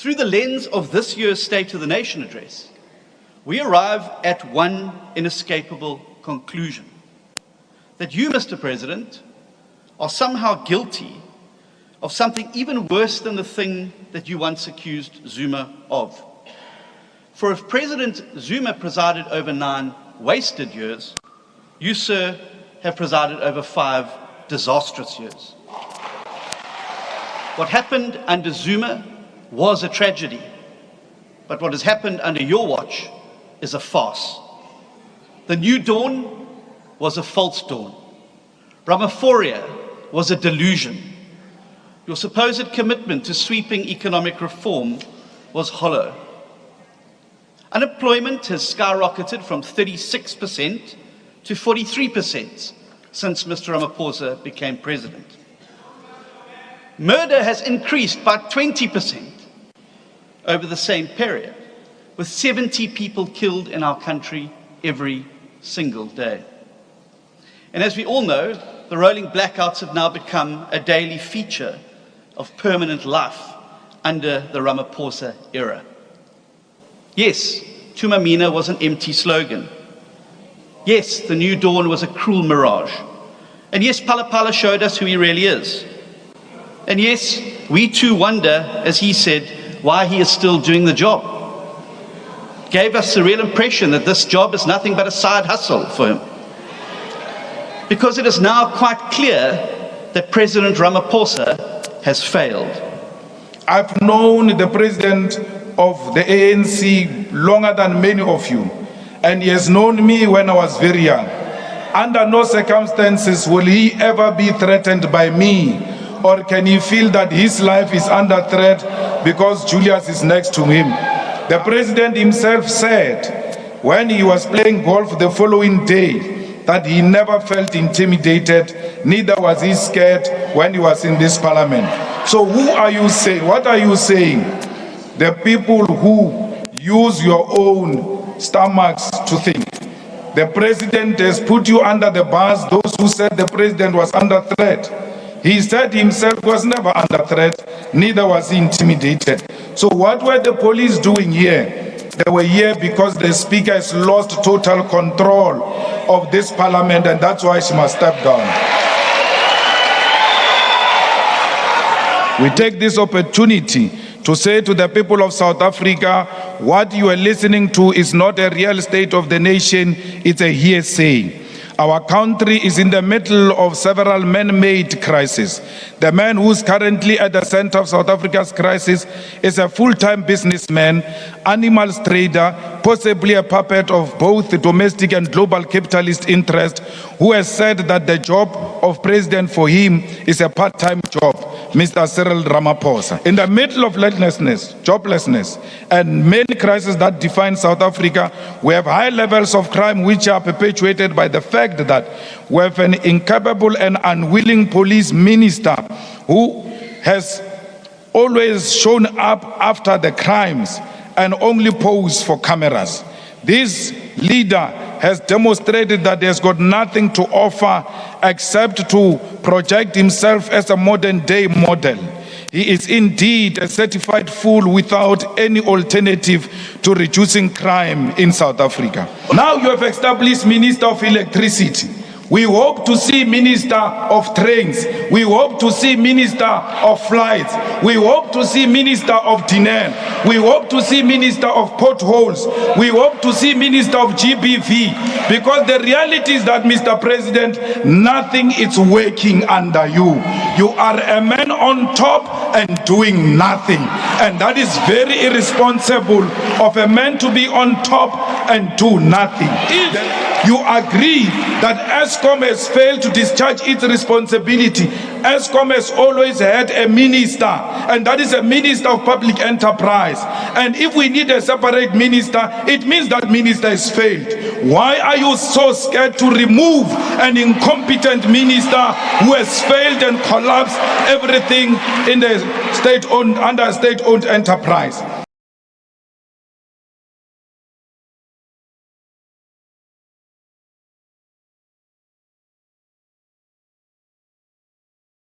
Through the lens of this year's State of the Nation address, we arrive at one inescapable conclusion: that you, Mr. President, are somehow guilty of something even worse than the thing that you once accused Zuma of. For if President Zuma presided over 9 wasted years, you, sir, have presided over 5 disastrous years. What happened under Zuma was a tragedy, but what has happened under your watch is a farce. The new dawn was a false dawn. Ramaphoria was a delusion. Your supposed commitment to sweeping economic reform was hollow. Unemployment has skyrocketed from 36% to 43% since Mr. Ramaphosa became president. Murder has increased by 20% over the same period, with 70 people killed in our country every single day. And as we all know, the rolling blackouts have now become a daily feature of permanent life under the Ramaphosa era. Yes, Tumamina was an empty slogan. Yes, the new dawn was a cruel mirage. And yes, Palapala showed us who he really is. And yes, we too wonder, as he said, why he is still doing the job. Gave us the real impression that this job is nothing but a side hustle for him. Because it is now quite clear that President Ramaphosa has failed. I've known the president of the ANC longer than many of you, and he has known me when I was very young. Under no circumstances will he ever be threatened by me, or can he feel that his life is under threat because Julius is next to him. The president himself said when he was playing golf the following day that he never felt intimidated, neither was he scared when he was in this parliament. So who are you saying? What are you saying? The people who use your own stomachs to think. The president has put you under the bus, those who said the president was under threat. He said himself was never under threat, neither was he intimidated. So what were the police doing here? They were here because the speaker has lost total control of this parliament, and that's why she must step down. We take this opportunity to say to the people of South Africa, what you are listening to is not a real state of the nation, it's a hearsay. Our country is in the middle of several man-made crises. The man who's currently at the center of South Africa's crisis is a full-time businessman, animals trader, possibly a puppet of both the domestic and global capitalist interest, who has said that the job of president for him is a part-time job, Mr. Cyril Ramaphosa. In the middle of joblessness, and many crises that define South Africa, we have high levels of crime which are perpetuated by the fact that we have an incapable and unwilling police minister who has always shown up after the crimes and only pose for cameras. This leader has demonstrated that he has got nothing to offer except to project himself as a modern day model. He is indeed a certified fool without any alternative to reducing crime in South Africa. Now you have established Minister of Electricity. We hope to see Minister of Trains. We hope to see Minister of Flights. We hope to see Minister of Dinan. We hope to see Minister of Potholes. We hope to see Minister of GBV. Because the reality is that, Mr. President, nothing is working under you. You are a man on top and doing nothing. And that is very irresponsible of a man to be on top and do nothing. If you agree that ESCOM has failed to discharge its responsibility, ESCOM has always had a minister, and that is a minister of public enterprise. And if we need a separate minister, it means that minister has failed. Why are you so scared to remove an incompetent minister who has failed and collapsed everything in the state-owned, under a state-owned enterprise?